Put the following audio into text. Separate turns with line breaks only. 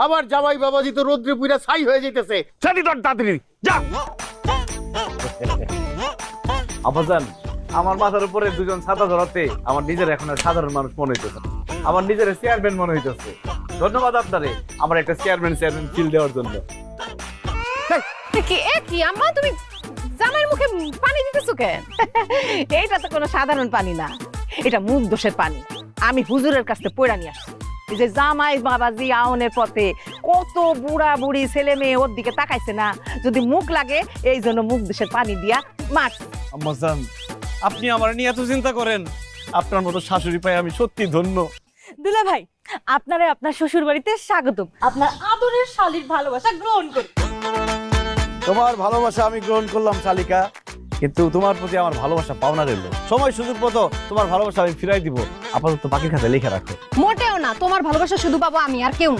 আমার জামাই বাবাজি তো রৌদ্রে পুইরা ছাই হয়ে যাইতেছে। ছাড়ি তোর তাড়াতাড়ি যা।
আব্বাজান, আমার মাথার উপরে দুজন ছাতা ধরাতে আমার নিজের এখন আর সাধারণ মানুষ মনে হইতেছে না, আমার নিজের চেয়ারম্যান মনে হইতেছে। ধন্যবাদ আপনারে আমার একটা চেয়ারম্যান ফিল দেওয়ার জন্য।
কি আম্মা, তুমি জামাইয়ের মুখে পানি দিতেছো কেন? এইটা তো কোনো সাধারণ পানি না, এটা মুখ দোষের পানি। আমি হুজুরের কাছে পড়া নিয়ে আসছি। এই যে জামাই বাবাজি আউনের পথে কত বুড়া বুড়ি ছেলে মেয়ে ওর দিকে তাকাইছে না, যদি মুখ লাগে এই জন্য মুখ দোষের পানি দিয়া মার।
আম্মাজান, আপনি আমার নিয়ে এত চিন্তা করেন, আপনার মতো শাশুড়ি পাই আমি সত্যি ধন্য।
দুলা ভাই, আপনারে আপনার শ্বশুর বাড়িতে স্বাগতম। আপনার আদরের শালীর ভালোবাসা গ্রহণ করুন।
তোমার ভালোবাসা আমি গ্রহণ করলাম শালিকা, কিন্তু তোমার প্রতি আমার ভালোবাসা পাওনা রইল। সময় সুযোগ মতো তোমার ভালোবাসা আমি ফিরাই দিব। আপাতত বাকি খাতে লিখে রাখো।
মোটেও না, তোমার ভালোবাসা শুধু পাবো আমি, আর কেউ না।